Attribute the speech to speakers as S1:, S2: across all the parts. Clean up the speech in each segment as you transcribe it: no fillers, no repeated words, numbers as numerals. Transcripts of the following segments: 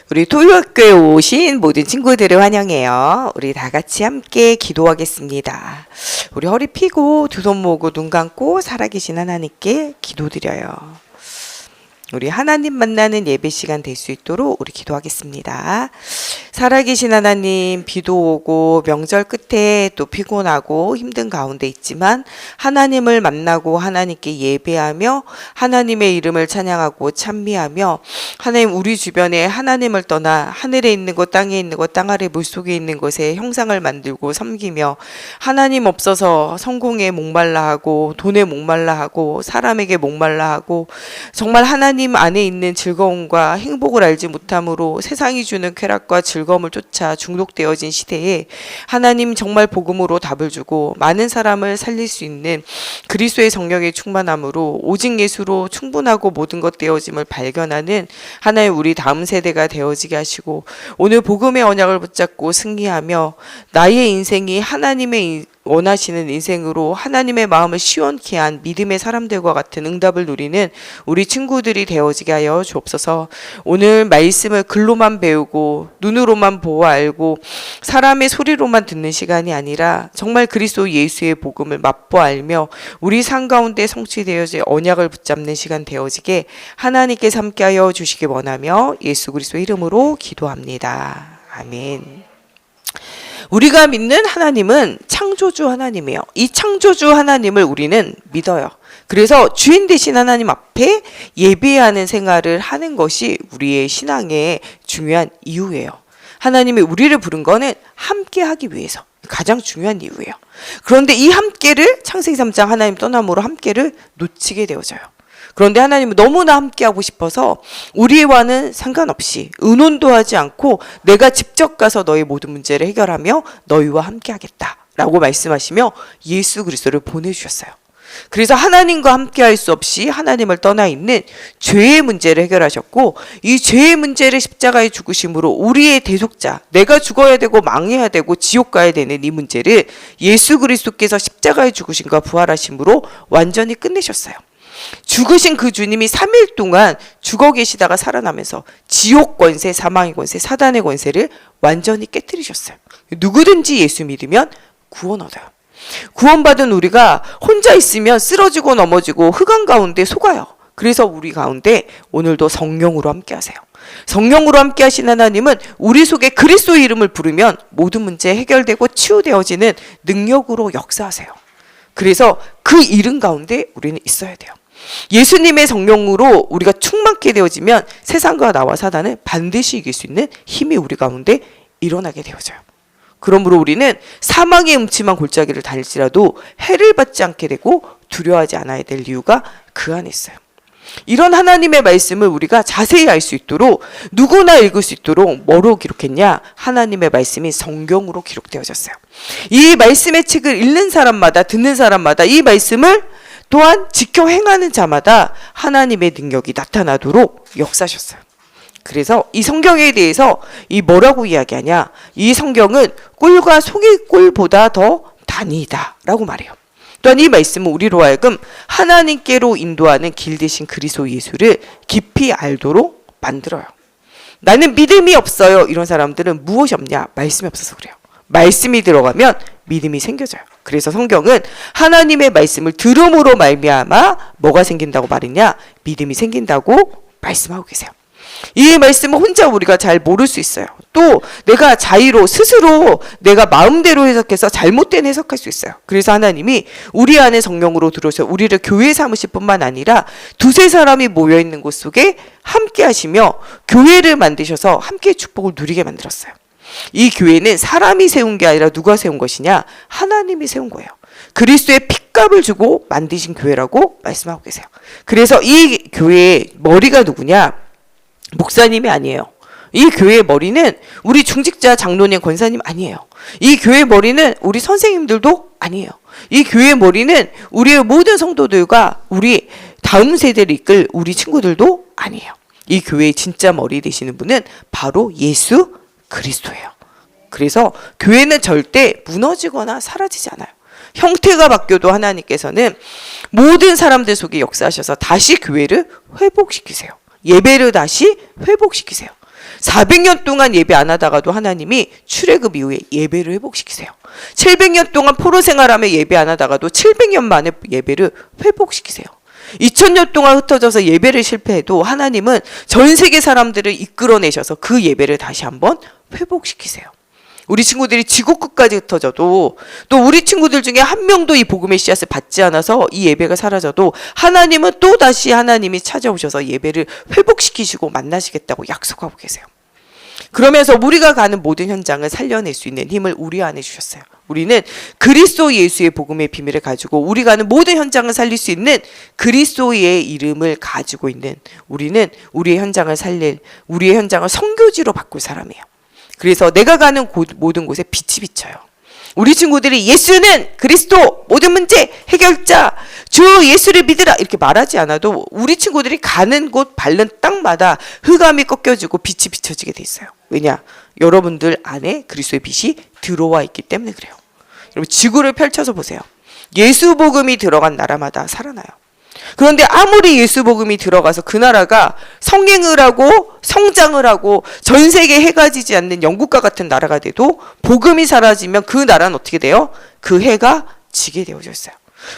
S1: 우리 토요학교에 오신 모든 친구들을 환영해요. 우리 다 같이 함께 기도하겠습니다. 우리 허리 펴고 두 손 모으고 눈 감고 살아계신 하나님께 기도드려요. 우리 하나님 만나는 예배 시간 될 수 있도록 우리 기도하겠습니다. 살아계신 하나님, 비도 오고 명절 끝에 또 피곤하고 힘든 가운데 있지만 하나님을 만나고 하나님께 예배하며 하나님의 이름을 찬양하고 찬미하며 하나님 우리 주변에 하나님을 떠나 하늘에 있는 것 땅에 있는 것 땅 아래 물속에 있는 것에 형상을 만들고 섬기며 하나님 없어서 성공에 목말라하고 돈에 목말라하고 사람에게 목말라하고 정말 하나님 안에 있는 즐거움과 행복을 알지 못함으로 세상이 주는 쾌락과 즐거움을 쫓아 중독되어진 시대에 하나님 정말 복음으로 답을 주고 많은 사람을 살릴 수 있는 그리스도의 성령의 충만함으로 오직 예수로 충분하고 모든 것 되어짐을 발견하는 하나님 우리 다음 세대가 되어지게 하시고 오늘 복음의 언약을 붙잡고 승리하며 나의 인생이 하나님의 원하시는 인생으로 하나님의 마음을 시원케 한 믿음의 사람들과 같은 응답을 누리는 우리 친구들이 되어지게 하여 주옵소서. 오늘 말씀을 글로만 배우고 눈으로만 보아 알고 사람의 소리로만 듣는 시간이 아니라 정말 그리스도 예수의 복음을 맛보아 알며 우리 삶 가운데 성취되어질 언약을 붙잡는 시간 되어지게 하나님께서 함께하여 주시기 원하며 예수 그리스도 이름으로 기도합니다. 아멘. 우리가 믿는 하나님은 창조주 하나님이에요. 이 창조주 하나님을 우리는 믿어요. 그래서 주인 되신 하나님 앞에 예배하는 생활을 하는 것이 우리의 신앙의 중요한 이유예요. 하나님이 우리를 부른 거는 함께 하기 위해서 가장 중요한 이유예요. 그런데 이 함께를 창세기 3장 하나님 떠남으로 함께를 놓치게 되어져요. 그런데 하나님은 너무나 함께하고 싶어서 우리와는 상관없이 의논도 하지 않고 내가 직접 가서 너의 모든 문제를 해결하며 너희와 함께하겠다라고 말씀하시며 예수 그리스도를 보내주셨어요. 그래서 하나님과 함께할 수 없이 하나님을 떠나 있는 죄의 문제를 해결하셨고 이 죄의 문제를 십자가에 죽으심으로 우리의 대속자, 내가 죽어야 되고 망해야 되고 지옥 가야 되는 이 문제를 예수 그리스도께서 십자가에 죽으심과 부활하심으로 완전히 끝내셨어요. 죽으신 그 주님이 3일 동안 죽어 계시다가 살아나면서 지옥 권세, 사망의 권세, 사단의 권세를 완전히 깨뜨리셨어요. 누구든지 예수 믿으면 구원 얻어요. 구원받은 우리가 혼자 있으면 쓰러지고 넘어지고 흑암 가운데 속아요. 그래서 우리 가운데 오늘도 성령으로 함께 하세요. 성령으로 함께 하신 하나님은 우리 속에 그리스도의 이름을 부르면 모든 문제 해결되고 치유되어지는 능력으로 역사하세요. 그래서 그 이름 가운데 우리는 있어야 돼요. 예수님의 성령으로 우리가 충만케 되어지면 세상과 나와 사단을 반드시 이길 수 있는 힘이 우리 가운데 일어나게 되어져요. 그러므로 우리는 사망의 음침한 골짜기를 다닐지라도 해를 받지 않게 되고 두려워하지 않아야 될 이유가 그 안에 있어요. 이런 하나님의 말씀을 우리가 자세히 알 수 있도록 누구나 읽을 수 있도록 뭐로 기록했냐? 하나님의 말씀이 성경으로 기록되어졌어요. 이 말씀의 책을 읽는 사람마다 듣는 사람마다 이 말씀을 또한 지켜 행하는 자마다 하나님의 능력이 나타나도록 역사하셨어요. 그래서 이 성경에 대해서 이 뭐라고 이야기하냐? 이 성경은 꿀과 송이꿀보다 더 단이다 라고 말해요. 또한 이 말씀은 우리로 하여금 하나님께로 인도하는 길 대신 그리스도 예수를 깊이 알도록 만들어요. 나는 믿음이 없어요. 이런 사람들은 무엇이 없냐? 말씀이 없어서 그래요. 말씀이 들어가면 믿음이 생겨져요. 그래서 성경은 하나님의 말씀을 들음으로 말미암아 뭐가 생긴다고 말했냐? 믿음이 생긴다고 말씀하고 계세요. 이 말씀은 혼자 우리가 잘 모를 수 있어요. 또 내가 자의로 스스로 내가 마음대로 해석해서 잘못된 해석할 수 있어요. 그래서 하나님이 우리 안에 성령으로 들어서 우리를 교회 삼으실 뿐만 아니라 두세 사람이 모여있는 곳 속에 함께 하시며 교회를 만드셔서 함께 축복을 누리게 만들었어요. 이 교회는 사람이 세운 게 아니라 누가 세운 것이냐? 하나님이 세운 거예요. 그리스도의 핏값을 주고 만드신 교회라고 말씀하고 계세요. 그래서 이 교회의 머리가 누구냐? 목사님이 아니에요. 이 교회의 머리는 우리 중직자 장로님 권사님 아니에요. 이 교회의 머리는 우리 선생님들도 아니에요. 이 교회의 머리는 우리의 모든 성도들과 우리 다음 세대를 이끌 우리 친구들도 아니에요. 이 교회의 진짜 머리 되시는 분은 바로 예수 그리스도예요. 그래서 교회는 절대 무너지거나 사라지지 않아요. 형태가 바뀌어도 하나님께서는 모든 사람들 속에 역사하셔서 다시 교회를 회복시키세요. 예배를 다시 회복시키세요. 400년 동안 예배 안 하다가도 하나님이 출애굽 이후에 예배를 회복시키세요. 700년 동안 포로 생활하며 예배 안 하다가도 700년 만에 예배를 회복시키세요. 2000년 동안 흩어져서 예배를 실패해도 하나님은 전 세계 사람들을 이끌어내셔서 그 예배를 다시 한번 회복시키세요. 우리 친구들이 지구 끝까지 흩어져도, 또 우리 친구들 중에 한 명도 이 복음의 씨앗을 받지 않아서 이 예배가 사라져도 하나님은 또 다시 하나님이 찾아오셔서 예배를 회복시키시고 만나시겠다고 약속하고 계세요. 그러면서 우리가 가는 모든 현장을 살려낼 수 있는 힘을 우리 안에 주셨어요. 우리는 그리스도 예수의 복음의 비밀을 가지고 우리 가는 모든 현장을 살릴 수 있는 그리스도의 이름을 가지고 있는, 우리는 우리의 현장을 살릴, 우리의 현장을 선교지로 바꿀 사람이에요. 그래서 내가 가는 모든 곳에 빛이 비쳐요. 우리 친구들이 예수는 그리스도, 모든 문제 해결자, 주 예수를 믿으라 이렇게 말하지 않아도 우리 친구들이 가는 곳 밟는 땅마다 흑암이 꺾여지고 빛이 비춰지게 돼 있어요. 왜냐? 여러분들 안에 그리스도의 빛이 들어와 있기 때문에 그래요. 여러분 지구를 펼쳐서 보세요. 예수 복음이 들어간 나라마다 살아나요. 그런데 아무리 예수 복음이 들어가서 그 나라가 성행을 하고 성장을 하고 전 세계에 해가 지지 않는 영국과 같은 나라가 돼도 복음이 사라지면 그 나라는 어떻게 돼요? 그 해가 지게 되어져 있어요.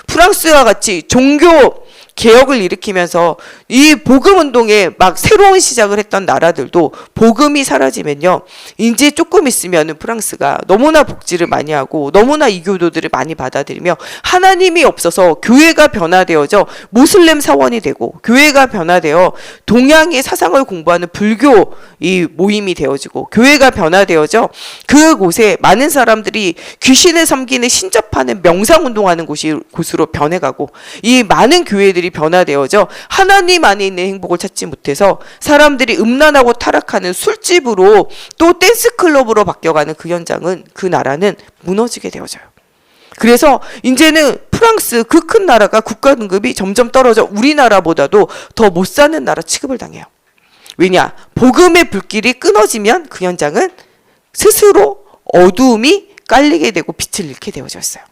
S1: 프랑스와 같이 종교 개혁을 일으키면서 이 복음 운동에 막 새로운 시작을 했던 나라들도 복음이 사라지면요, 이제 조금 있으면 프랑스가 너무나 복지를 많이 하고 너무나 이교도들을 많이 받아들이며 하나님이 없어서 교회가 변화되어져 모슬렘 사원이 되고, 교회가 변화되어 동양의 사상을 공부하는 불교 이 모임이 되어지고, 교회가 변화되어져 그곳에 많은 사람들이 귀신을 섬기는 신접하는 명상운동하는 곳으로 변해가고, 이 많은 교회들이 변화되어져 하나님 안에 있는 행복을 찾지 못해서 사람들이 음란하고 타락하는 술집으로 또 댄스클럽으로 바뀌어가는 그 현장은, 그 나라는 무너지게 되어져요. 그래서 이제는 프랑스 그 큰 나라가 국가 등급이 점점 떨어져 우리나라보다도 더 못 사는 나라 취급을 당해요. 왜냐? 복음의 불길이 끊어지면 그 현장은 스스로 어두움이 깔리게 되고 빛을 잃게 되어져 있어요.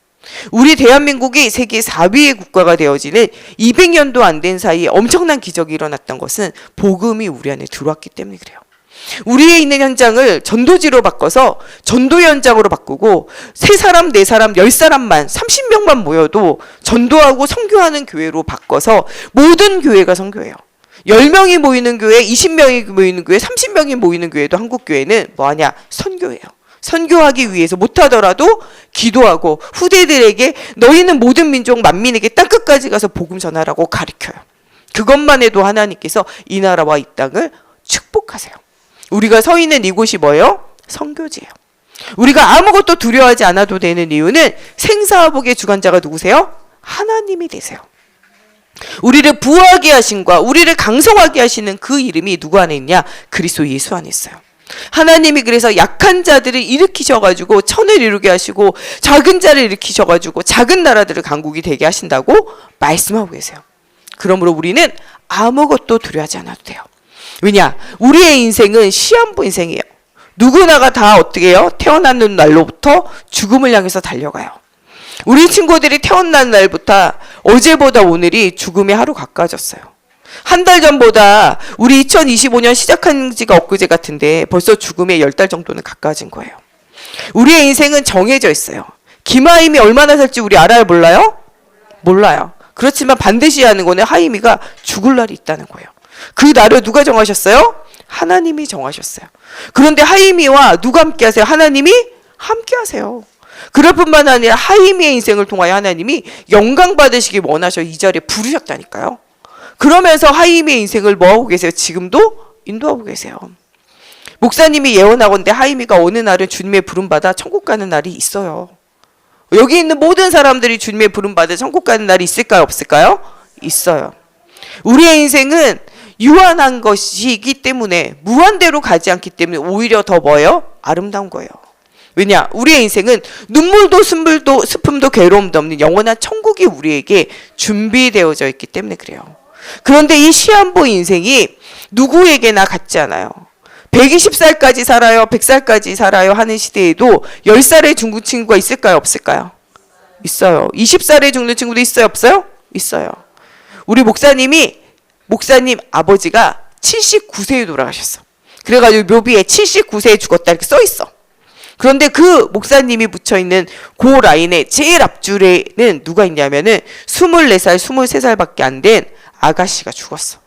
S1: 우리 대한민국이 세계 4위의 국가가 되어지는 200년도 안 된 사이에 엄청난 기적이 일어났던 것은 복음이 우리 안에 들어왔기 때문에 그래요. 우리에 있는 현장을 전도지로 바꿔서 전도 현장으로 바꾸고 3사람, 4사람, 10사람만 30명만 모여도 전도하고 선교하는 교회로 바꿔서 모든 교회가 선교해요. 10명이 모이는 교회, 20명이 모이는 교회, 30명이 모이는 교회도 한국 교회는 뭐하냐? 선교예요. 선교하기 위해서 못하더라도 기도하고 후대들에게 너희는 모든 민족 만민에게 땅끝까지 가서 복음 전하라고 가르쳐요. 그것만 해도 하나님께서 이 나라와 이 땅을 축복하세요. 우리가 서 있는 이곳이 뭐예요? 선교지예요. 우리가 아무것도 두려워하지 않아도 되는 이유는 생사화복의 주관자가 누구세요? 하나님이 되세요. 우리를 부하게 하신과 우리를 강성하게 하시는 그 이름이 누구 안에 있냐? 그리스도 예수 안에 있어요. 하나님이 그래서 약한 자들을 일으키셔가지고 천을 이루게 하시고 작은 자를 일으키셔가지고 작은 나라들을 강국이 되게 하신다고 말씀하고 계세요. 그러므로 우리는 아무것도 두려워하지 않아도 돼요. 왜냐? 우리의 인생은 시한부 인생이에요. 누구나가 다 어떻게 해요? 태어나는 날로부터 죽음을 향해서 달려가요. 우리 친구들이 태어난 날부터 어제보다 오늘이 죽음의 하루 가까워졌어요. 한 달 전보다 우리 2025년 시작한 지가 엊그제 같은데 벌써 죽음의 10달 정도는 가까워진 거예요. 우리의 인생은 정해져 있어요. 김하임이 얼마나 살지 우리 알아요? 몰라요? 몰라요. 그렇지만 반드시 하는 거는 하임이가 죽을 날이 있다는 거예요. 그 날을 누가 정하셨어요? 하나님이 정하셨어요. 그런데 하임이와 누가 함께 하세요? 하나님이 함께 하세요. 그럴 뿐만 아니라 하임이의 인생을 통하여 하나님이 영광 받으시기 원하셔 이 자리에 부르셨다니까요. 그러면서 하임의 인생을 뭐하고 계세요? 지금도 인도하고 계세요. 목사님이 예언하건대 하임이가 어느 날은 주님의 부름받아 천국 가는 날이 있어요. 여기 있는 모든 사람들이 주님의 부름받아 천국 가는 날이 있을까요? 없을까요? 있어요. 우리의 인생은 유한한 것이기 때문에 무한대로 가지 않기 때문에 오히려 더 뭐예요? 아름다운 거예요. 왜냐? 우리의 인생은 눈물도 슬픔도 괴로움도 없는 영원한 천국이 우리에게 준비되어져 있기 때문에 그래요. 그런데 이 시한부 인생이 누구에게나 같지 않아요. 120살까지 살아요, 100살까지 살아요 하는 시대에도 10살의 중국 친구가 있을까요? 없을까요? 있어요. 20살에 죽는 친구도 있어요? 없어요? 있어요. 우리 목사님 아버지가 79세에 돌아가셨어. 그래가지고 묘비에 79세에 죽었다 이렇게 써 있어. 그런데 그 목사님이 묻혀있는 그 라인에 제일 앞줄에는 누가 있냐면은 24살, 23살밖에 안 된 아가씨가 죽었어.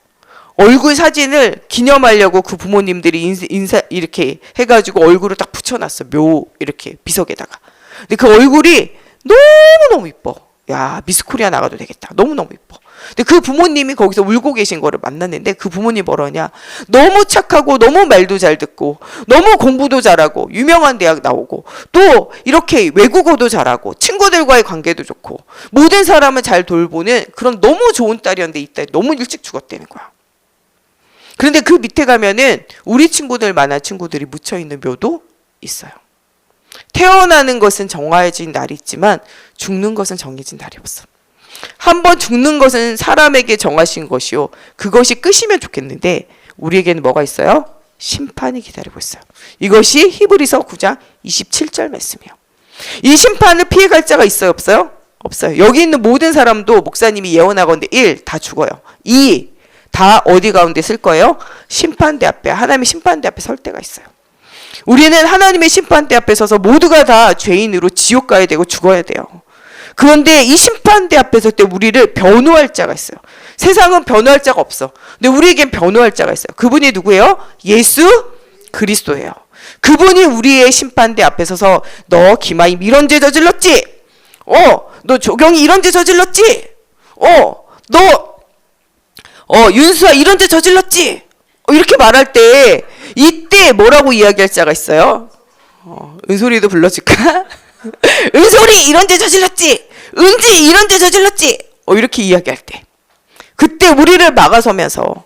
S1: 얼굴 사진을 기념하려고 그 부모님들이 인사 이렇게 해가지고 얼굴을 딱 붙여놨어. 묘 이렇게 비석에다가. 근데 그 얼굴이 너무너무 이뻐. 야, 미스 코리아 나가도 되겠다. 너무너무 이뻐. 근데 그 부모님이 거기서 울고 계신 거를 만났는데 그 부모님 뭐라냐. 너무 착하고 너무 말도 잘 듣고 너무 공부도 잘하고 유명한 대학 나오고 또 이렇게 외국어도 잘하고 친구들과의 관계도 좋고 모든 사람을 잘 돌보는 그런 너무 좋은 딸이었는데 이 딸이 너무 일찍 죽었다는 거야. 그런데 그 밑에 가면은 우리 친구들 만한 친구들이 묻혀있는 묘도 있어요. 태어나는 것은 정해진 날이 있지만 죽는 것은 정해진 날이 없어. 한번 죽는 것은 사람에게 정하신 것이요. 그것이 끝이면 좋겠는데 우리에게는 뭐가 있어요? 심판이 기다리고 있어요. 이것이 히브리서 9장 27절 말씀이에요. 이 심판을 피해갈 자가 있어요? 없어요? 없어요. 여기 있는 모든 사람도 목사님이 예언하건대 1. 다 죽어요. 2. 다 어디 가운데 쓸 거예요? 심판대 앞에, 하나님의 심판대 앞에 설 때가 있어요. 우리는 하나님의 심판대 앞에 서서 모두가 다 죄인으로 지옥 가야 되고 죽어야 돼요. 그런데 이 심판대 앞에 설 때 우리를 변호할 자가 있어요. 세상은 변호할 자가 없어. 근데 우리에겐 변호할 자가 있어요. 그분이 누구예요? 예수 그리스도예요. 그분이 우리의 심판대 앞에 서서 너 김하임 이런 죄 저질렀지? 너 조경이 이런 죄 저질렀지? 너 윤수아 이런 데 저질렀지? 이렇게 말할 때 이때 뭐라고 이야기할 자가 있어요? 은솔이도 불러줄까? 은솔이 이런 데 저질렀지? 은지 이런 데 저질렀지? 이렇게 이야기할 때 그때 우리를 막아서면서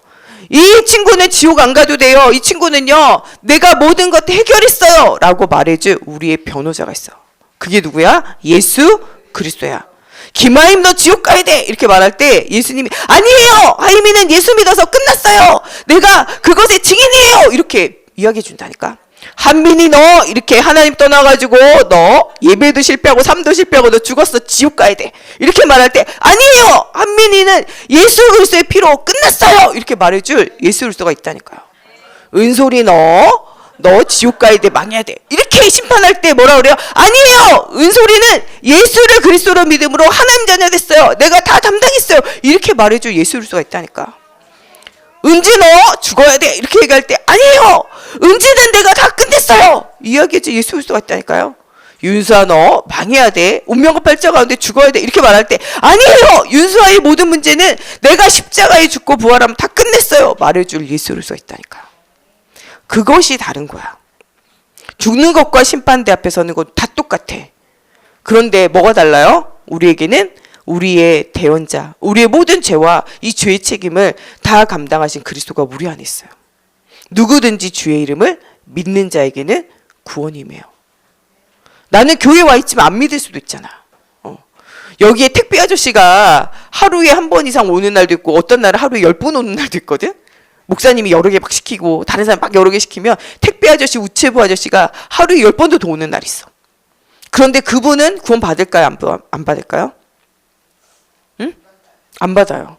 S1: 이 친구는 지옥 안 가도 돼요. 이 친구는요 내가 모든 것 해결했어요 라고 말해줄 우리의 변호자가 있어. 그게 누구야? 예수 그리스도야. 김하임 너 지옥 가야 돼 이렇게 말할 때 예수님이 아니에요 하임이는 예수 믿어서 끝났어요 내가 그것의 증인이에요 이렇게 이야기해 준다니까. 한민이 너 이렇게 하나님 떠나가지고 너 예배도 실패하고 삶도 실패하고 너 죽었어 지옥 가야 돼 이렇게 말할 때 아니에요 한민이는 예수 그리스도의 피로 끝났어요 이렇게 말해줄 예수 그리스도가 있다니까요. 은솔이 너 지옥 가야 돼 망해야 돼 이렇게 심판할 때 뭐라 그래요? 아니에요 은솔이는 예수를 그리스도로 믿음으로 하나님 자녀 됐어요 내가 다 담당했어요 이렇게 말해줄 예수 그리스도가 있다니까. 은지 너 죽어야 돼 이렇게 얘기할 때 아니에요 은지는 내가 다 끝냈어요 이야기해줄 예수 그리스도가 있다니까요. 윤수아 너 망해야 돼 운명과 팔자 가운데 죽어야 돼 이렇게 말할 때 아니에요 윤수아의 모든 문제는 내가 십자가에 죽고 부활하면 다 끝냈어요 말해줄 예수 그리스도가 있다니까요. 그것이 다른 거야. 죽는 것과 심판대 앞에 서는 건 다 똑같아. 그런데 뭐가 달라요? 우리에게는 우리의 대언자, 우리의 모든 죄와 이 죄의 책임을 다 감당하신 그리스도가 우리 안에 있어요. 누구든지 주의 이름을 믿는 자에게는 구원이 임해요. 나는 교회 와 있지만 안 믿을 수도 있잖아. 여기에 택배 아저씨가 하루에 한 번 이상 오는 날도 있고 어떤 날은 하루에 10번 오는 날도 있거든. 목사님이 여러 개 막 시키고 다른 사람 막 여러 개 시키면 택배 아저씨, 우체부 아저씨가 하루에 10번도 더 오는 날이 있어. 그런데 그분은 구원 받을까요? 안 받을까요? 응? 안 받아요.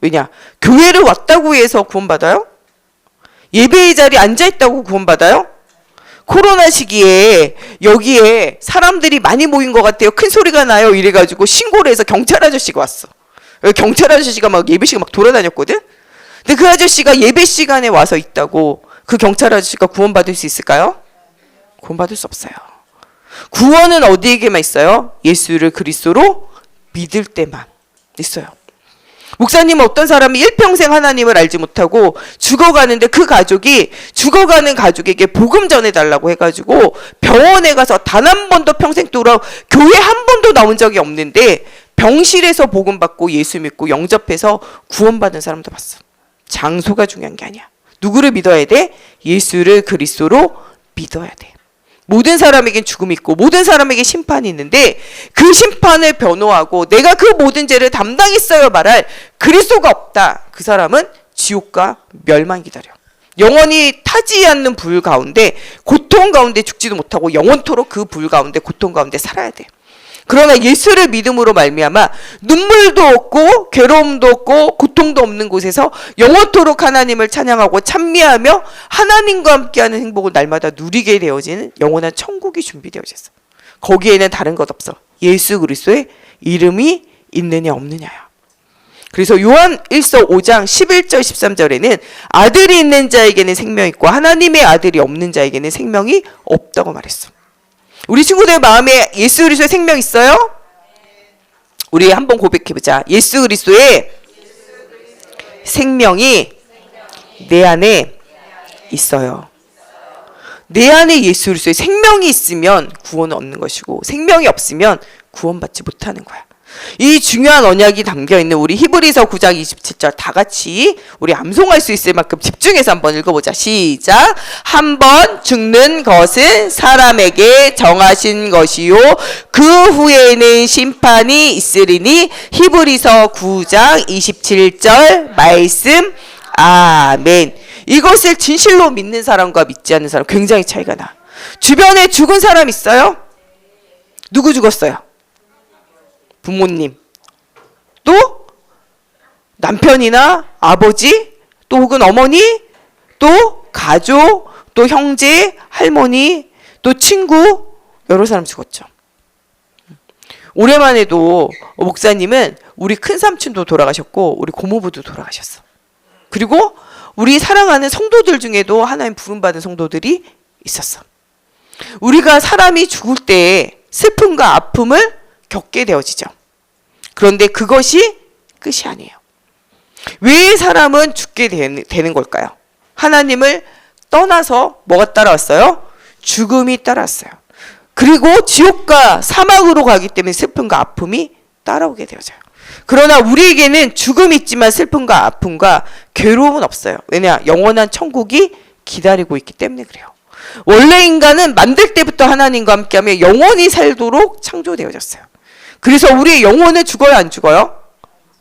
S1: 왜냐? 교회를 왔다고 해서 구원 받아요? 예배의 자리에 앉아있다고 구원 받아요? 코로나 시기에 여기에 사람들이 많이 모인 것 같아요. 큰 소리가 나요. 이래가지고 신고를 해서 경찰 아저씨가 왔어. 경찰 아저씨가 막 예배 시간 막 돌아다녔거든? 근데 그 아저씨가 예배 시간에 와서 있다고 그 경찰 아저씨가 구원받을 수 있을까요? 구원받을 수 없어요. 구원은 어디에게만 있어요? 예수를 그리스도로 믿을 때만 있어요. 목사님은 어떤 사람이 일평생 하나님을 알지 못하고 죽어가는데 그 가족이 죽어가는 가족에게 복음 전해달라고 해가지고 병원에 가서 단 한 번도 평생 동안 교회 한 번도 나온 적이 없는데 병실에서 복음 받고 예수 믿고 영접해서 구원받은 사람도 봤어. 장소가 중요한 게 아니야. 누구를 믿어야 돼? 예수를 그리스도로 믿어야 돼. 모든 사람에겐 죽음이 있고 모든 사람에게 심판이 있는데 그 심판을 변호하고 내가 그 모든 죄를 담당했어요 말할 그리스도가 없다. 그 사람은 지옥과 멸망 기다려. 영원히 타지 않는 불 가운데 고통 가운데 죽지도 못하고 영원토록 그 불 가운데 고통 가운데 살아야 돼. 그러나 예수를 믿음으로 말미암아 눈물도 없고 괴로움도 없고 고통도 없는 곳에서 영원토록 하나님을 찬양하고 찬미하며 하나님과 함께하는 행복을 날마다 누리게 되어지는 영원한 천국이 준비되어졌어. 거기에는 다른 것 없어. 예수 그리스도의 이름이 있느냐 없느냐야. 그래서 요한 1서 5장 11절 13절에는 아들이 있는 자에게는 생명이 있고 하나님의 아들이 없는 자에게는 생명이 없다고 말했어. 우리 친구들 마음에 예수 그리스도의 생명 있어요? 우리 한번 고백해보자. 예수 그리스도의 생명이 내 안에 있어요. 내 안에 예수 그리스도의 생명이 있으면 구원을 얻는 것이고 생명이 없으면 구원받지 못하는 거야. 이 중요한 언약이 담겨있는 우리 히브리서 9장 27절 다 같이 우리 암송할 수 있을 만큼 집중해서 한번 읽어보자. 시작. 한 번 죽는 것은 사람에게 정하신 것이요 그 후에는 심판이 있으리니 히브리서 9장 27절 말씀. 아멘. 이것을 진실로 믿는 사람과 믿지 않는 사람 굉장히 차이가 나. 주변에 죽은 사람 있어요? 누구 죽었어요? 부모님, 또 남편이나 아버지, 또 혹은 어머니, 또 가족, 또 형제, 할머니, 또 친구, 여러 사람 죽었죠. 올해만 해도 목사님은 우리 큰삼촌도 돌아가셨고 우리 고모부도 돌아가셨어. 그리고 우리 사랑하는 성도들 중에도 하나님 부름받은 성도들이 있었어. 우리가 사람이 죽을 때 슬픔과 아픔을 겪게 되어지죠. 그런데 그것이 끝이 아니에요. 왜 사람은 죽게 되는 걸까요? 하나님을 떠나서 뭐가 따라왔어요? 죽음이 따라왔어요. 그리고 지옥과 사막으로 가기 때문에 슬픔과 아픔이 따라오게 되어져요. 그러나 우리에게는 죽음이 있지만 슬픔과 아픔과 괴로움은 없어요. 왜냐? 영원한 천국이 기다리고 있기 때문에 그래요. 원래 인간은 만들 때부터 하나님과 함께하며 영원히 살도록 창조되어졌어요. 그래서 우리의 영혼은 죽어요, 안 죽어요?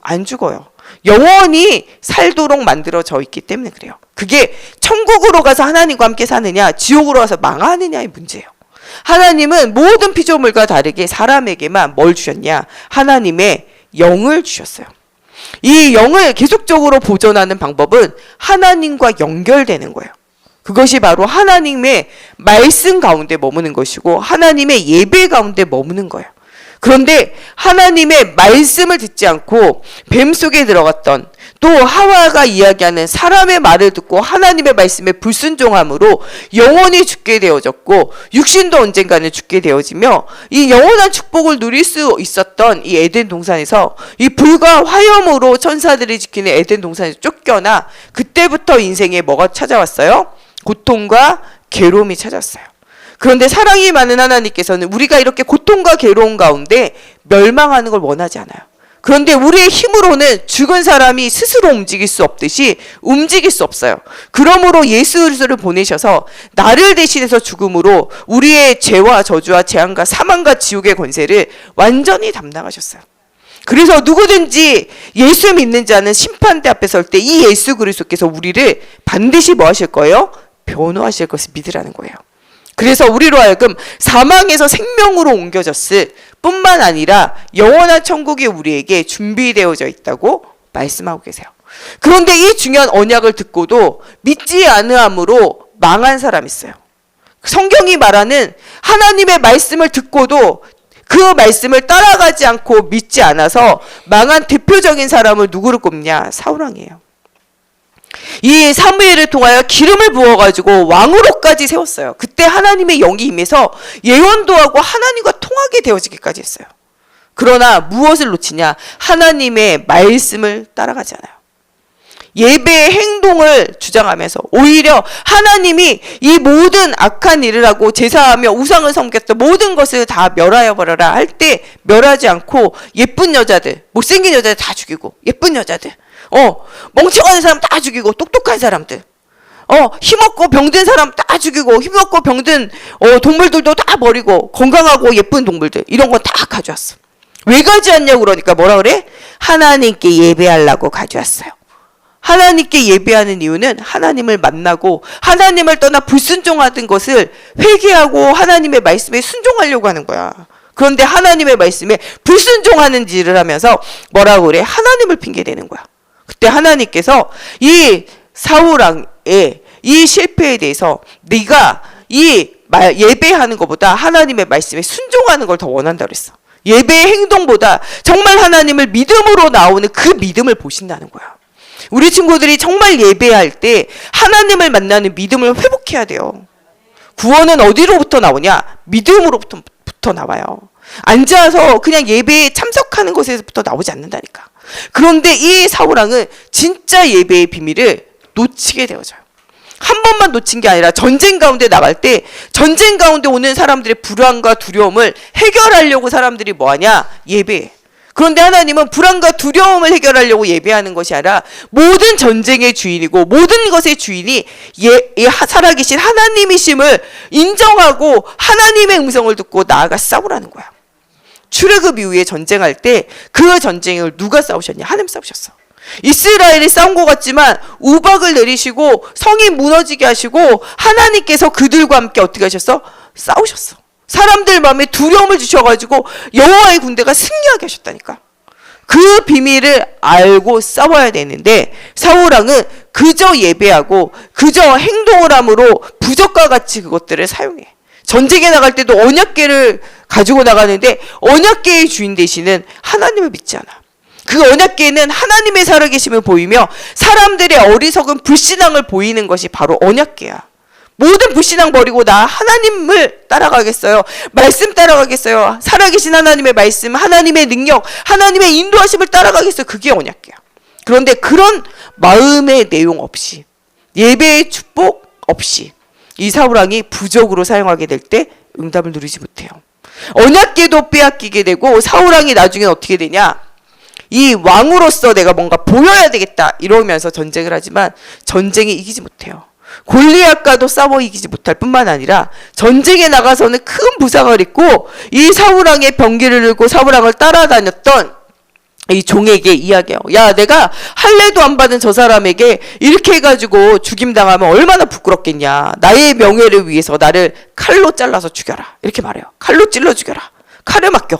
S1: 안 죽어요. 영원히 살도록 만들어져 있기 때문에 그래요. 그게 천국으로 가서 하나님과 함께 사느냐, 지옥으로 가서 망하느냐의 문제예요. 하나님은 모든 피조물과 다르게 사람에게만 뭘 주셨냐? 하나님의 영을 주셨어요. 이 영을 계속적으로 보존하는 방법은 하나님과 연결되는 거예요. 그것이 바로 하나님의 말씀 가운데 머무는 것이고 하나님의 예배 가운데 머무는 거예요. 그런데 하나님의 말씀을 듣지 않고 뱀 속에 들어갔던 또 하와가 이야기하는 사람의 말을 듣고 하나님의 말씀에 불순종함으로 영원히 죽게 되어졌고 육신도 언젠가는 죽게 되어지며 이 영원한 축복을 누릴 수 있었던 이 에덴 동산에서 이 불과 화염으로 천사들이 지키는 에덴 동산에서 쫓겨나 그때부터 인생에 뭐가 찾아왔어요? 고통과 괴로움이 찾았어요. 그런데 사랑이 많은 하나님께서는 우리가 이렇게 고통과 괴로움 가운데 멸망하는 걸 원하지 않아요. 그런데 우리의 힘으로는 죽은 사람이 스스로 움직일 수 없듯이 움직일 수 없어요. 그러므로 예수 그리스도를 보내셔서 나를 대신해서 죽음으로 우리의 죄와 저주와 재앙과 사망과 지옥의 권세를 완전히 담당하셨어요. 그래서 누구든지 예수 믿는 자는 심판대 앞에 설 때 이 예수 그리스도께서 우리를 반드시 뭐 하실 거예요? 변호하실 것을 믿으라는 거예요. 그래서 우리로 하여금 사망에서 생명으로 옮겨졌을 뿐만 아니라 영원한 천국이 우리에게 준비되어져 있다고 말씀하고 계세요. 그런데 이 중요한 언약을 듣고도 믿지 않으함으로 망한 사람이 있어요. 성경이 말하는 하나님의 말씀을 듣고도 그 말씀을 따라가지 않고 믿지 않아서 망한 대표적인 사람을 누구를 꼽냐? 사울왕이에요. 이 사무엘을 통하여 기름을 부어가지고 왕으로까지 세웠어요. 그때 하나님의 영이 임해서 예언도 하고 하나님과 통하게 되어지기까지 했어요. 그러나 무엇을 놓치냐? 하나님의 말씀을 따라가지 않아요. 예배의 행동을 주장하면서 오히려 하나님이 이 모든 악한 일을 하고 제사하며 우상을 섬겼던 모든 것을 다 멸하여 버려라 할 때 멸하지 않고 예쁜 여자들, 못생긴 여자들 다 죽이고 예쁜 여자들, 멍청한 사람 다 죽이고 똑똑한 사람들, 힘없고 병든 사람 다 죽이고 힘없고 병든 동물들도 다 버리고 건강하고 예쁜 동물들 이런 거 다 가져왔어. 왜 가져왔냐고 그러니까 뭐라 그래? 하나님께 예배하려고 가져왔어요. 하나님께 예배하는 이유는 하나님을 만나고 하나님을 떠나 불순종하던 것을 회개하고 하나님의 말씀에 순종하려고 하는 거야. 그런데 하나님의 말씀에 불순종하는 일을 하면서 뭐라고 그래? 하나님을 핑계대는 거야. 그때 하나님께서 이 사울왕의 이 실패에 대해서 네가 이 예배하는 것보다 하나님의 말씀에 순종하는 걸 더 원한다고 그랬어. 예배의 행동보다 정말 하나님을 믿음으로 나오는 그 믿음을 보신다는 거야. 우리 친구들이 정말 예배할 때 하나님을 만나는 믿음을 회복해야 돼요. 구원은 어디로부터 나오냐? 믿음으로부터 나와요. 앉아서 그냥 예배에 참석하는 것에서부터 나오지 않는다니까. 그런데 이 사울왕은 진짜 예배의 비밀을 놓치게 되어져요. 한 번만 놓친 게 아니라 전쟁 가운데 나갈 때 전쟁 가운데 오는 사람들의 불안과 두려움을 해결하려고 사람들이 뭐하냐? 예배해. 그런데 하나님은 불안과 두려움을 해결하려고 예배하는 것이 아니라 모든 전쟁의 주인이고 모든 것의 주인이 살아계신 하나님이심을 인정하고 하나님의 음성을 듣고 나아가 싸우라는 거야. 출애굽 이후에 전쟁할 때 그 전쟁을 누가 싸우셨냐? 하나님 싸우셨어. 이스라엘이 싸운 것 같지만 우박을 내리시고 성이 무너지게 하시고 하나님께서 그들과 함께 어떻게 하셨어? 싸우셨어. 사람들 마음에 두려움을 주셔가지고 여호와의 군대가 승리하게 하셨다니까. 그 비밀을 알고 싸워야 되는데 사울왕은 그저 예배하고 그저 행동을 함으로 부적과 같이 그것들을 사용해. 전쟁에 나갈 때도 언약궤를 가지고 나가는데 언약궤의 주인 되시는 하나님을 믿지 않아. 그 언약궤는 하나님의 살아계심을 보이며 사람들의 어리석은 불신앙을 보이는 것이 바로 언약궤야. 모든 불신앙 버리고 나 하나님을 따라가겠어요. 말씀 따라가겠어요. 살아계신 하나님의 말씀, 하나님의 능력, 하나님의 인도하심을 따라가겠어요. 그게 언약궤야. 그런데 그런 마음의 내용 없이 예배의 축복 없이 이 사울왕이 부적으로 사용하게 될 때 응답을 누리지 못해요. 언약궤도 빼앗기게 되고 사울왕이 나중에 어떻게 되냐? 이 왕으로서 내가 뭔가 보여야 되겠다 이러면서 전쟁을 하지만 전쟁에 이기지 못해요. 골리앗과도 싸워 이기지 못할 뿐만 아니라 전쟁에 나가서는 큰 부상을 입고 이 사울왕의 병기를 들고 사울왕을 따라다녔던 이 종에게 이야기해요. 야, 내가 할례도 안 받은 저 사람에게 이렇게 해가지고 죽임당하면 얼마나 부끄럽겠냐. 나의 명예를 위해서 나를 칼로 잘라서 죽여라. 이렇게 말해요. 칼로 찔러 죽여라. 칼을 맡겨.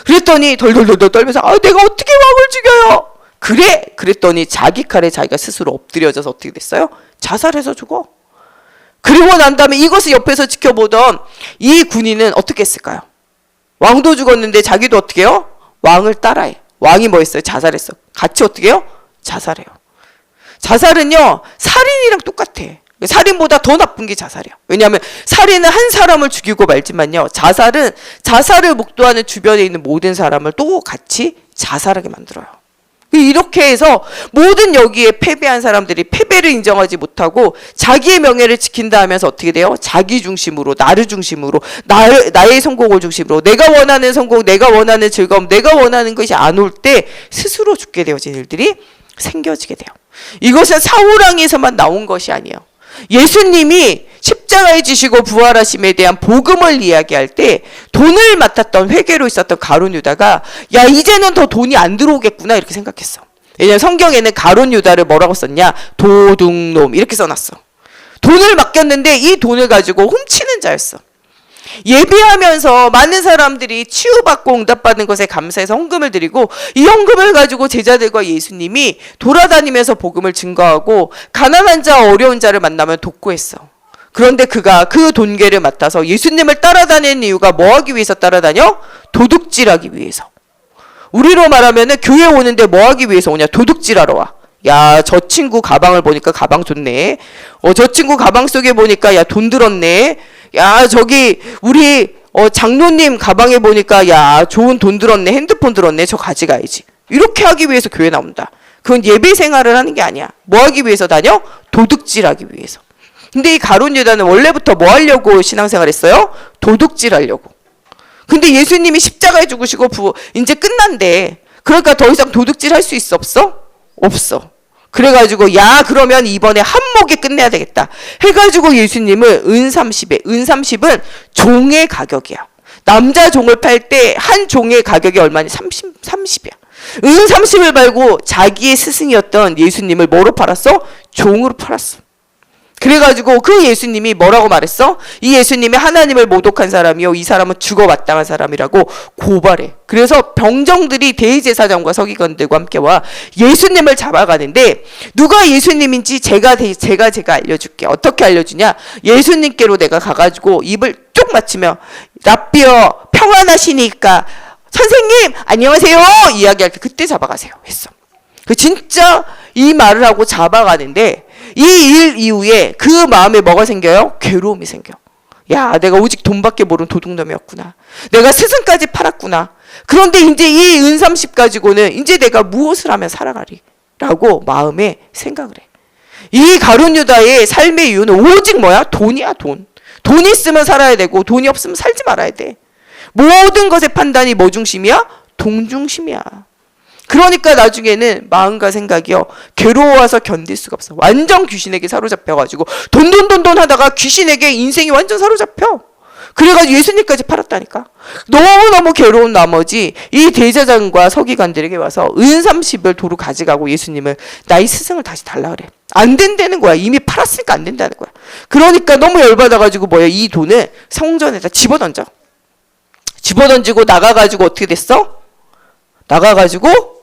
S1: 그랬더니 덜덜덜 떨면서 내가 어떻게 왕을 죽여요? 그래? 그랬더니 자기 칼에 자기가 스스로 엎드려져서 어떻게 됐어요? 자살해서 죽어. 그리고 난 다음에 이것을 옆에서 지켜보던 이 군인은 어떻게 했을까요? 왕도 죽었는데 자기도 어떻게 해요? 왕을 따라해. 왕이 뭐 했어요? 자살했어. 같이 어떻게 해요? 자살해요. 자살은요, 살인이랑 똑같아. 살인보다 더 나쁜 게 자살이야. 왜냐하면 살인은 한 사람을 죽이고 말지만요, 자살은 자살을 목도하는 주변에 있는 모든 사람을 또 같이 자살하게 만들어요. 이렇게 해서 모든 여기에 패배한 사람들이 패배를 인정하지 못하고 자기의 명예를 지킨다 하면서 어떻게 돼요? 자기 중심으로, 나를 중심으로, 나의 성공을 중심으로, 내가 원하는 성공, 내가 원하는 즐거움, 내가 원하는 것이 안 올 때 스스로 죽게 되어진 일들이 생겨지게 돼요. 이것은 사울왕에서만 나온 것이 아니에요. 예수님이 십자가에 지시고 부활하심에 대한 복음을 이야기할 때 돈을 맡았던 회계로 있었던 가룟 유다가 야, 이제는 더 돈이 안 들어오겠구나 이렇게 생각했어. 왜냐하면 성경에는 가룟 유다를 뭐라고 썼냐? 도둑놈 이렇게 써놨어. 돈을 맡겼는데 이 돈을 가지고 훔치는 자였어. 예배하면서 많은 사람들이 치유받고 응답받는 것에 감사해서 헌금을 드리고 이 헌금을 가지고 제자들과 예수님이 돌아다니면서 복음을 증거하고 가난한 자, 어려운 자를 만나면 돕고했어. 그런데 그가 그 돈괴를 맡아서 예수님을 따라다니는 이유가 뭐 하기 위해서 따라다녀? 도둑질하기 위해서. 우리로 말하면은 교회 오는데 뭐 하기 위해서 오냐? 도둑질하러 와. 야, 저 친구 가방을 보니까 가방 좋네. 저 친구 가방 속에 보니까 야, 돈 들었네. 야, 저기 우리 장로님 가방에 보니까 야, 좋은 돈 들었네. 핸드폰 들었네. 저 가져가야지. 이렇게 하기 위해서 교회 나온다. 그건 예배 생활을 하는 게 아니야. 뭐 하기 위해서 다녀? 도둑질하기 위해서. 근데 이 가룟 유다는 원래부터 뭐 하려고 신앙생활 했어요? 도둑질 하려고. 근데 예수님이 십자가에 죽으시고 이제 끝난대. 그러니까 더 이상 도둑질 할 수 있어 없어? 없어. 그래가지고 야, 그러면 이번에 한몫에 끝내야 되겠다 해가지고 예수님을 은 30에, 은 30은 종의 가격이야. 남자 종을 팔 때 한 종의 가격이 얼마니? 30이야. 은 30을 팔고 자기의 스승이었던 예수님을 뭐로 팔았어? 종으로 팔았어. 그래가지고 그 예수님이 뭐라고 말했어? 이 예수님이 하나님을 모독한 사람이요, 이 사람은 죽어 마땅한 사람이라고 고발해. 그래서 병정들이 대제사장과 서기관들과 함께 와 예수님을 잡아가는데, 누가 예수님인지 제가 알려줄게. 어떻게 알려주냐? 예수님께로 내가 가가지고 입을 쭉 맞추며 랍비여 평안하시니까 선생님 안녕하세요 이야기할 때 그때 잡아가세요 했어. 그 진짜 이 말을 하고 잡아가는데, 이 일 이후에 그 마음에 뭐가 생겨요? 괴로움이 생겨. 야, 내가 오직 돈밖에 모르는 도둑놈이었구나. 내가 스승까지 팔았구나. 그런데 이제 이 은30 가지고는 이제 내가 무엇을 하면 살아가리? 라고 마음에 생각을 해. 이 가룟 유다의 삶의 이유는 오직 뭐야? 돈이야, 돈. 돈 있으면 살아야 되고 돈이 없으면 살지 말아야 돼. 모든 것의 판단이 뭐 중심이야? 돈 중심이야. 그러니까 나중에는 마음과 생각이요, 괴로워서 견딜 수가 없어. 완전 귀신에게 사로잡혀가지고 돈 하다가 귀신에게 인생이 완전 사로잡혀. 그래가지고 예수님까지 팔았다니까. 너무너무 괴로운 나머지 이 대제사장과 서기관들에게 와서 은30을 도로 가져가고 예수님을 나의 스승을 다시 달라 그래. 안 된다는 거야. 이미 팔았으니까 안 된다는 거야. 그러니까 너무 열받아가지고 뭐야, 이 돈을 성전에다 집어던져. 집어던지고 나가가지고 어떻게 됐어? 나가가지고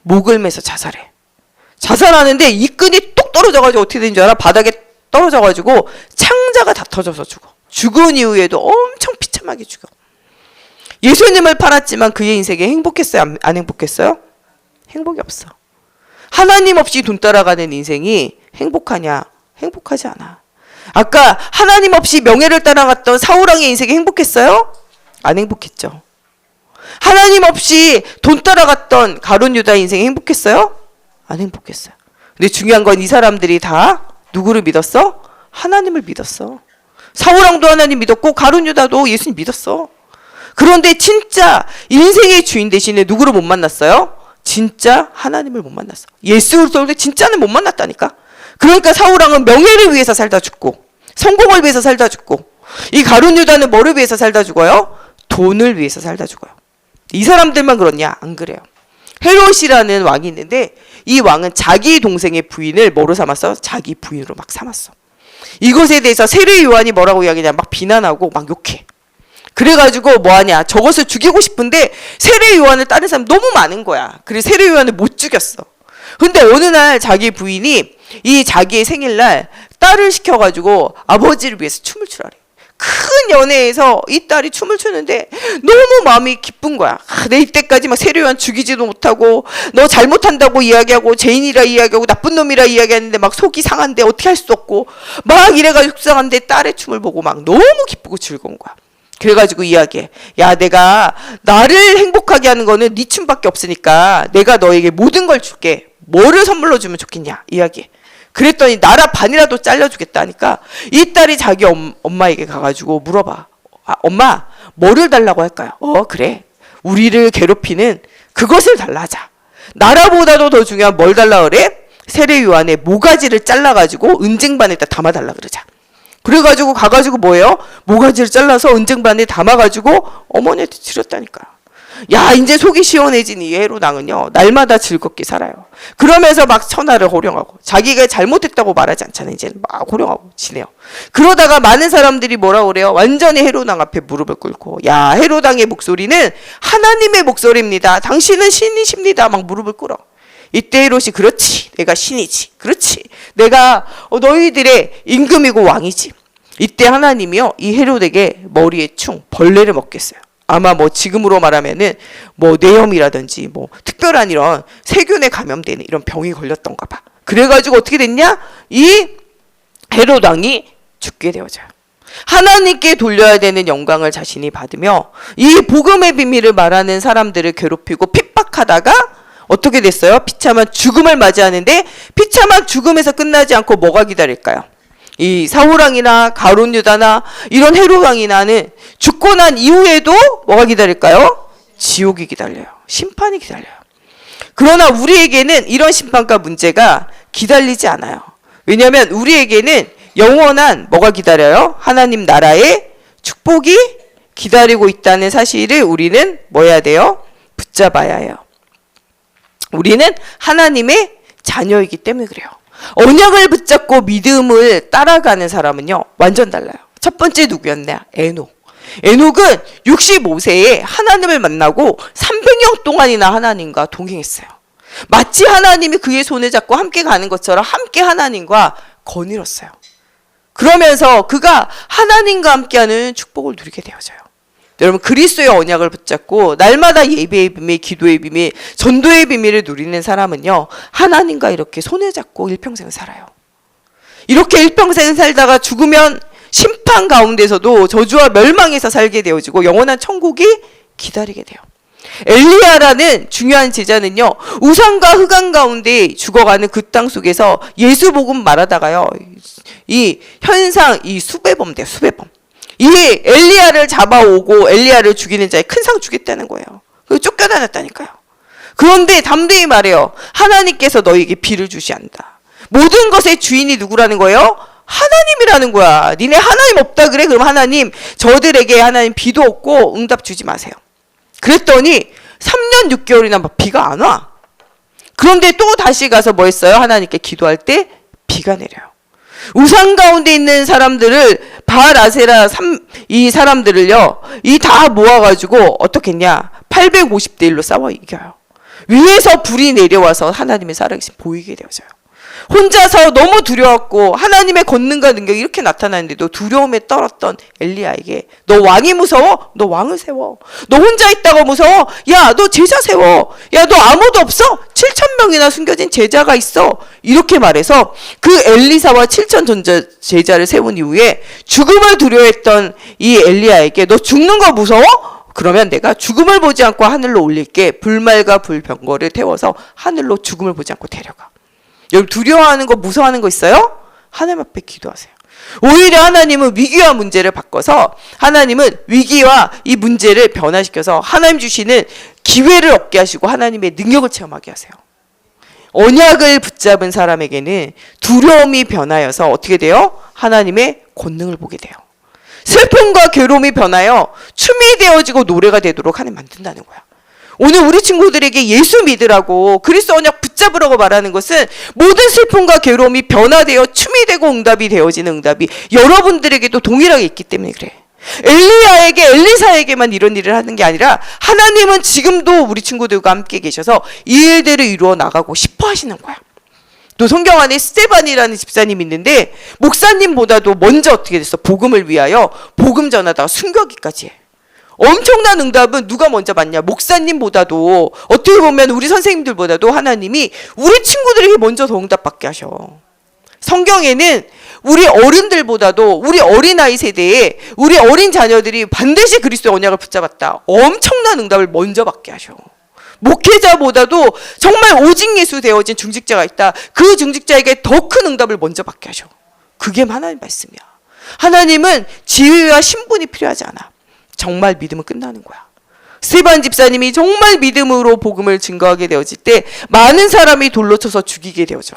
S1: 목을 매서 자살해. 자살하는데 이 끈이 뚝 떨어져가지고 어떻게 된 줄 알아? 바닥에 떨어져가지고 창자가 다 터져서 죽어. 죽은 이후에도 엄청 비참하게 죽어. 예수님을 팔았지만 그의 인생에 행복했어요? 안 행복했어요? 행복이 없어. 하나님 없이 돈 따라가는 인생이 행복하냐? 행복하지 않아. 아까 하나님 없이 명예를 따라갔던 사울왕의 인생이 행복했어요? 안 행복했죠. 하나님 없이 돈 따라갔던 가룟 유다의 인생이 행복했어요? 안 행복했어요. 근데 중요한 건 이 사람들이 다 누구를 믿었어? 하나님을 믿었어. 사울왕도 하나님 믿었고 가룟 유다도 예수님 믿었어. 그런데 진짜 인생의 주인 대신에 누구를 못 만났어요? 진짜 하나님을 못 만났어. 예수를 진짜는 못 만났다니까. 그러니까 사울왕은 명예를 위해서 살다 죽고, 성공을 위해서 살다 죽고, 이 가룟 유다는 뭐를 위해서 살다 죽어요? 돈을 위해서 살다 죽어요. 이 사람들만 그렇냐? 안 그래요. 헤롯이라는 왕이 있는데, 이 왕은 자기 동생의 부인을 뭐로 삼았어? 자기 부인으로 막 삼았어. 이것에 대해서 세례 요한이 뭐라고 이야기하냐? 막 비난하고 막 욕해. 그래가지고 뭐하냐? 저것을 죽이고 싶은데 세례 요한을 따른 사람 너무 많은 거야. 그래서 세례 요한을 못 죽였어. 근데 어느 날 자기 부인이 이 자기의 생일날 딸을 시켜가지고 아버지를 위해서 춤을 추라래. 큰 연회에서 이 딸이 춤을 추는데 너무 마음이 기쁜 거야. 내 이때까지 막 세례요한 죽이지도 못하고 너 잘못한다고 이야기하고 죄인이라 이야기하고 나쁜 놈이라 이야기하는데 막 속이 상한데 어떻게 할 수 없고 막 이래가지고 속상한데 딸의 춤을 보고 막 너무 기쁘고 즐거운 거야. 그래가지고 이야기해. 야, 내가 나를 행복하게 하는 거는 네 춤밖에 없으니까 내가 너에게 모든 걸 줄게. 뭐를 선물로 주면 좋겠냐 이야기해. 그랬더니 나라 반이라도 잘라주겠다니까 이 딸이 자기 엄마에게 가가지고 물어봐. 아, 엄마 뭐를 달라고 할까요? 그래, 우리를 괴롭히는 그것을 달라 하자. 나라보다도 더 중요한 뭘 달라 그래? 세례 요한의 모가지를 잘라가지고 은쟁반에다 담아달라 그러자. 그래가지고 가가지고 뭐예요? 모가지를 잘라서 은쟁반에 담아가지고 어머니한테 드렸다니까. 야, 이제 속이 시원해진 이 헤롯왕은요 날마다 즐겁게 살아요. 그러면서 막 천하를 호령하고 자기가 잘못했다고 말하지 않잖아요. 이제는 막 호령하고 지내요. 그러다가 많은 사람들이 뭐라고 그래요? 완전히 헤롯왕 앞에 무릎을 꿇고, 야, 헤롯왕의 목소리는 하나님의 목소리입니다. 당신은 신이십니다. 막 무릎을 꿇어. 이때 헤롯이 그렇지, 내가 신이지, 그렇지, 내가 너희들의 임금이고 왕이지. 이때 하나님이요 이 헤롯에게 머리에 충 벌레를 먹겠어요. 아마 뭐 지금으로 말하면은 뭐 뇌염이라든지 뭐 특별한 이런 세균에 감염되는 이런 병이 걸렸던가 봐. 그래가지고 어떻게 됐냐? 이 헤롯 왕이 죽게 되어져요. 하나님께 돌려야 되는 영광을 자신이 받으며 이 복음의 비밀을 말하는 사람들을 괴롭히고 핍박하다가 어떻게 됐어요? 비참한 죽음을 맞이하는데, 비참한 죽음에서 끝나지 않고 뭐가 기다릴까요? 이 사울왕이나 가룟 유다나 이런 헤롯 왕이나는 죽고 난 이후에도 뭐가 기다릴까요? 지옥이 기다려요. 심판이 기다려요. 그러나 우리에게는 이런 심판과 문제가 기다리지 않아요. 왜냐하면 우리에게는 영원한 뭐가 기다려요? 하나님 나라의 축복이 기다리고 있다는 사실을 우리는 뭐 해야 돼요? 붙잡아야 해요. 우리는 하나님의 자녀이기 때문에 그래요. 언약을 붙잡고 믿음을 따라가는 사람은요, 완전 달라요. 첫 번째 누구였냐? 에녹. 에녹은 65세에 하나님을 만나고 300년 동안이나 하나님과 동행했어요. 마치 하나님이 그의 손을 잡고 함께 가는 것처럼 함께 하나님과 거닐었어요. 그러면서 그가 하나님과 함께하는 축복을 누리게 되어져요. 여러분, 그리스도의 언약을 붙잡고 날마다 예배의 비밀, 기도의 비밀, 전도의 비밀을 누리는 사람은요, 하나님과 이렇게 손을 잡고 일평생을 살아요. 이렇게 일평생을 살다가 죽으면 심판 가운데서도 저주와 멸망에서 살게 되어지고 영원한 천국이 기다리게 돼요. 엘리야라는 중요한 제자는요, 우상과 흑암 가운데 죽어가는 그 땅 속에서 예수 복음 말하다가요, 이 현상, 이 수배범 돼요, 수배범. 이 엘리야를 잡아오고 엘리야를 죽이는 자에 큰 상 주겠다는 거예요. 그리고 쫓겨다녔다니까요. 그런데 담대히 말해요. 하나님께서 너에게 비를 주시한다. 모든 것의 주인이 누구라는 거예요? 하나님이라는 거야. 니네 하나님 없다 그래? 그럼 하나님, 저들에게 하나님 비도 없고 응답 주지 마세요. 그랬더니 3년 6개월이나 막 비가 안 와. 그런데 또 다시 가서 뭐 했어요? 하나님께 기도할 때 비가 내려요. 우상 가운데 있는 사람들을, 바알 아세라 이 사람들을요, 이 다 모아가지고 어떻게 했냐? 850대 1로 싸워 이겨요. 위에서 불이 내려와서 하나님의 살아계신 보이게 되어져요. 혼자서 너무 두려웠고 하나님의 권능과 능력이 이렇게 나타나는데도 두려움에 떨었던 엘리야에게, 너 왕이 무서워? 너 왕을 세워. 너 혼자 있다고 무서워? 야, 너 제자 세워. 야, 너 아무도 없어? 7,000명이나 숨겨진 제자가 있어. 이렇게 말해서 그 엘리사와 7,000 제자를 세운 이후에 죽음을 두려워했던 이 엘리야에게, 너 죽는 거 무서워? 그러면 내가 죽음을 보지 않고 하늘로 올릴게. 불말과 불병거를 태워서 하늘로 죽음을 보지 않고 데려가. 여러분, 두려워하는 거, 무서워하는 거 있어요? 하나님 앞에 기도하세요. 오히려 하나님은 위기와 문제를 바꿔서, 하나님은 위기와 이 문제를 변화시켜서 하나님 주시는 기회를 얻게 하시고 하나님의 능력을 체험하게 하세요. 언약을 붙잡은 사람에게는 두려움이 변하여서 어떻게 돼요? 하나님의 권능을 보게 돼요. 슬픔과 괴로움이 변하여 춤이 되어지고 노래가 되도록 하나님 만든다는 거야. 오늘 우리 친구들에게 예수 믿으라고, 그리스도 언약 붙잡으라고 말하는 것은 모든 슬픔과 괴로움이 변화되어 춤이 되고 응답이 되어지는 응답이 여러분들에게도 동일하게 있기 때문에 그래. 엘리야에게, 엘리사에게만 이런 일을 하는 게 아니라 하나님은 지금도 우리 친구들과 함께 계셔서 이 일들을 이루어 나가고 싶어 하시는 거야. 또 성경 안에 스데반이라는 집사님이 있는데, 목사님보다도 먼저 어떻게 됐어? 복음을 위하여 복음 전하다가 순교하기까지 해. 엄청난 응답은 누가 먼저 받냐? 목사님보다도, 어떻게 보면 우리 선생님들보다도 하나님이 우리 친구들에게 먼저 더 응답받게 하셔. 성경에는 우리 어른들보다도 우리 어린아이 세대에 우리 어린 자녀들이 반드시 그리스도의 언약을 붙잡았다, 엄청난 응답을 먼저 받게 하셔. 목회자보다도 정말 오직 예수 되어진 중직자가 있다, 그 중직자에게 더 큰 응답을 먼저 받게 하셔. 그게 하나님 말씀이야. 하나님은 지위와 신분이 필요하지 않아. 정말 믿으면 끝나는 거야. 스데반 집사님이 정말 믿음으로 복음을 증거하게 되어질 때 많은 사람이 돌로 쳐서 죽이게 되어져.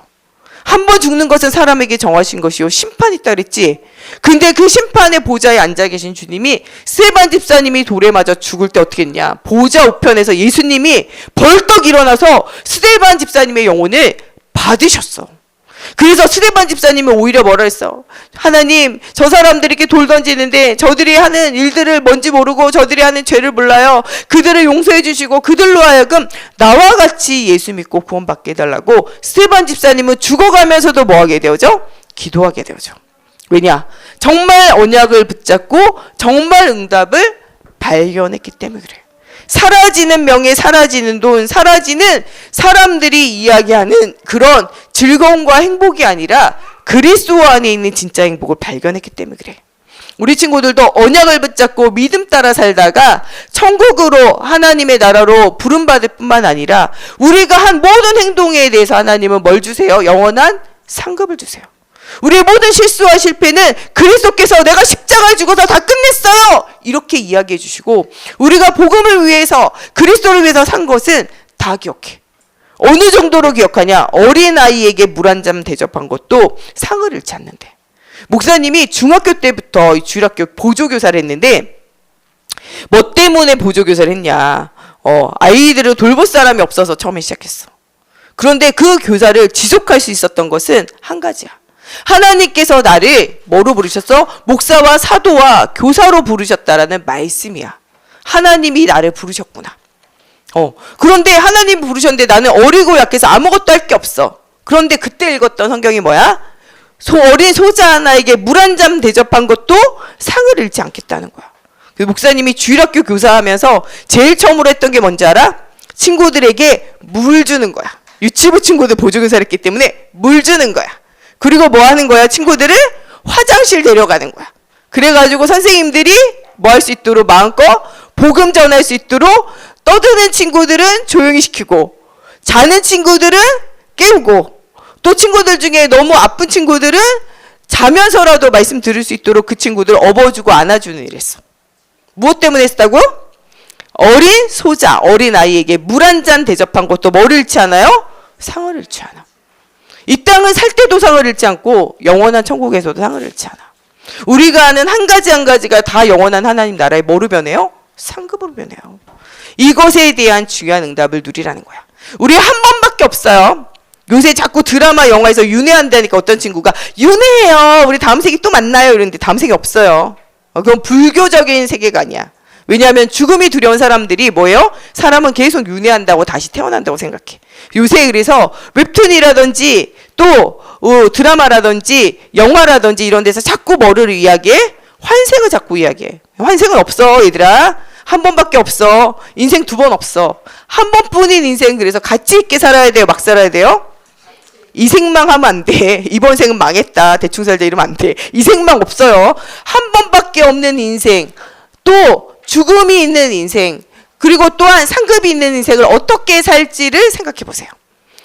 S1: 한 번 죽는 것은 사람에게 정하신 것이요 심판이 있다 그랬지. 근데 그 심판의 보좌에 앉아 계신 주님이 스데반 집사님이 돌에 맞아 죽을 때 어떻게 했냐? 보좌 우편에서 예수님이 벌떡 일어나서 스데반 집사님의 영혼을 받으셨어. 그래서 스데반 집사님은 오히려 뭐라 했어? 하나님, 저 사람들에게 돌 던지는데 저들이 하는 일들을 뭔지 모르고 저들이 하는 죄를 몰라요. 그들을 용서해 주시고 그들로 하여금 나와 같이 예수 믿고 구원받게 해달라고 스데반 집사님은 죽어가면서도 뭐하게 되어져? 기도하게 되어져. 왜냐? 정말 언약을 붙잡고 정말 응답을 발견했기 때문에 그래. 사라지는 명예, 사라지는 돈, 사라지는 사람들이 이야기하는 그런 즐거움과 행복이 아니라 그리스도 안에 있는 진짜 행복을 발견했기 때문에 그래. 우리 친구들도 언약을 붙잡고 믿음 따라 살다가 천국으로, 하나님의 나라로 부름받을 뿐만 아니라 우리가 한 모든 행동에 대해서 하나님은 뭘 주세요? 영원한 상급을 주세요. 우리의 모든 실수와 실패는 그리스도께서 내가 십자가에 죽어서 다 끝냈어요, 이렇게 이야기해 주시고, 우리가 복음을 위해서, 그리스도를 위해서 산 것은 다 기억해. 어느 정도로 기억하냐? 어린아이에게 물 한 잔 대접한 것도 상을 잃지 않는데. 목사님이 중학교 때부터 주일학교 보조교사를 했는데, 뭐 때문에 보조교사를 했냐? 아이들을 돌볼 사람이 없어서 처음에 시작했어. 그런데 그 교사를 지속할 수 있었던 것은 한 가지야. 하나님께서 나를 뭐로 부르셨어? 목사와 사도와 교사로 부르셨다라는 말씀이야. 하나님이 나를 부르셨구나. 그런데 하나님 부르셨는데 나는 어리고 약해서 아무것도 할 게 없어. 그런데 그때 읽었던 성경이 뭐야? 어린 소자 하나에게 물 한 잔 대접한 것도 상을 잃지 않겠다는 거야. 그 목사님이 주일학교 교사하면서 제일 처음으로 했던 게 뭔지 알아? 친구들에게 물 주는 거야. 유치부 친구들 보조교사를 했기 때문에 물 주는 거야. 그리고 뭐 하는 거야? 친구들을 화장실 데려가는 거야. 그래가지고 선생님들이 뭐 할 수 있도록 마음껏 복음 전할 수 있도록 떠드는 친구들은 조용히 시키고 자는 친구들은 깨우고 또 친구들 중에 너무 아픈 친구들은 자면서라도 말씀 들을 수 있도록 그 친구들을 업어주고 안아주는 일했어. 무엇 때문에 했다고? 어린 소자, 어린 아이에게 물 한 잔 대접한 것도 뭐를 잃지 않아요? 상을 잃지 않아. 이 땅은 살 때도 상을 잃지 않고 영원한 천국에서도 상을 잃지 않아. 우리가 아는 한 가지 한 가지가 다 영원한 하나님 나라의 뭐로 변해요? 상급으로 변해요. 이것에 대한 중요한 응답을 누리라는 거야. 우리 한 번밖에 없어요. 요새 자꾸 드라마 영화에서 윤회한다니까 어떤 친구가 윤회해요. 우리 다음 세기 또 만나요. 이러는데 다음 세기 없어요. 그건 불교적인 세계관이야. 왜냐하면 죽음이 두려운 사람들이 뭐예요? 사람은 계속 윤회한다고 다시 태어난다고 생각해. 요새 그래서 웹툰이라든지 또 드라마라든지 영화라든지 이런 데서 자꾸 뭐를 이야기해? 환생을 자꾸 이야기해. 환생은 없어 얘들아. 한 번밖에 없어. 인생 두 번 없어. 한 번뿐인 인생. 그래서 가치 있게 살아야 돼요? 막 살아야 돼요? 이 생만 하면 안 돼. 이번 생은 망했다. 대충 살자 이러면 안 돼. 이 생만 없어요. 한 번밖에 없는 인생. 또 죽음이 있는 인생, 그리고 또한 상급이 있는 인생을 어떻게 살지를 생각해 보세요.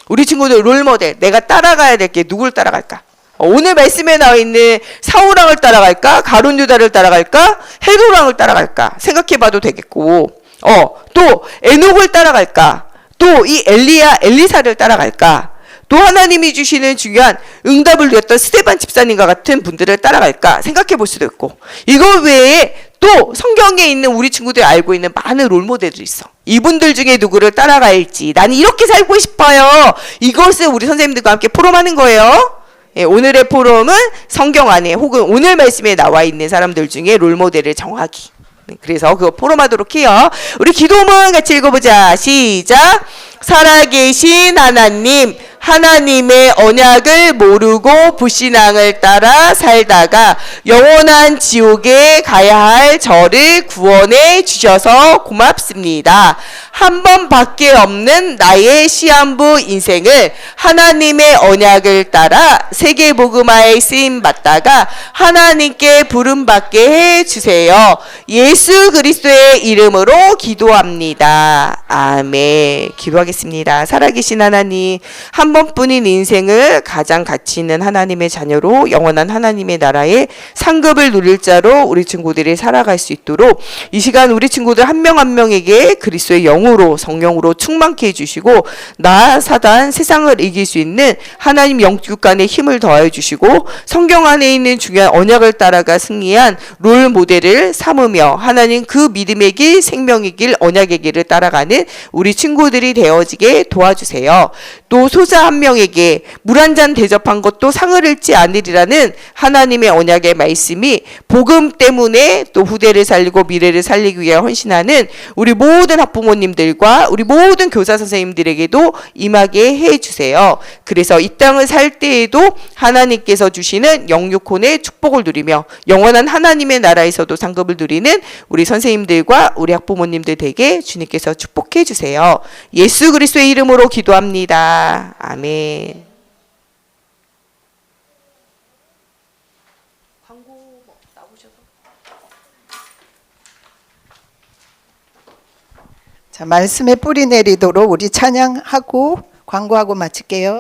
S1: 우리 친구들 롤모델, 내가 따라가야 될 게 누굴 따라갈까? 오늘 말씀에 나와 있는 사울왕을 따라갈까? 가룟 유다를 따라갈까? 헤롯왕을 따라갈까? 생각해 봐도 되겠고, 또 에녹을 따라갈까? 또 이 엘리사를 따라갈까? 또 하나님이 주시는 중요한 응답을 누렸던 스데반 집사님과 같은 분들을 따라갈까 생각해 볼 수도 있고, 이거 외에 또 성경에 있는 우리 친구들이 알고 있는 많은 롤모델들이 있어. 이분들 중에 누구를 따라갈지, 나는 이렇게 살고 싶어요. 이것을 우리 선생님들과 함께 포럼하는 거예요. 예, 오늘의 포럼은 성경 안에 혹은 오늘 말씀에 나와 있는 사람들 중에 롤모델을 정하기. 그래서 그거 포럼하도록 해요. 우리 기도문 같이 읽어보자. 시작. 살아계신 하나님, 하나님의 언약을 모르고 불신앙을 따라 살다가 영원한 지옥에 가야 할 저를 구원해 주셔서 고맙습니다. 한 번밖에 없는 나의 시한부 인생을 하나님의 언약을 따라 세계복음화에 쓰임받다가 하나님께 부름받게 해주세요. 예수 그리스도의 이름으로 기도합니다. 아멘. 기도하겠습니다. 살아계신 하나님, 한 번뿐인 인생을 가장 가치 있는 하나님의 자녀로 영원한 하나님의 나라의 상급을 누릴 자로 우리 친구들이 살아갈 수 있도록 이 시간 우리 친구들 한 명 한 명에게 그리스도의 영으로 성령으로 충만케 해주시고 나 사단 세상을 이길 수 있는 하나님 영육간의 힘을 더하여 주시고 성경 안에 있는 중요한 언약을 따라가 승리한 롤 모델을 삼으며 하나님 그 믿음의 길, 생명의 길, 언약의 길을 따라가는 우리 친구들이 되어지게 도와주세요. 또 소자 한 명에게 물 한 잔 대접한 것도 상을 잃지 않으리라는 하나님의 언약의 말씀이 복음 때문에 또 후대를 살리고 미래를 살리기 위해 헌신하는 우리 모든 학부모님들과 우리 모든 교사 선생님들에게도 임하게 해주세요. 그래서 이 땅을 살 때에도 하나님께서 주시는 영육혼의 축복을 누리며 영원한 하나님의 나라에서도 상급을 누리는 우리 선생님들과 우리 학부모님들 되게 주님께서 축복해 주세요. 예수 그리스도의 이름으로 기도합니다. 아멘. 광고 나오셔서.
S2: 자, 말씀에 뿌리 내리도록 우리 찬양하고 광고하고 마칠게요.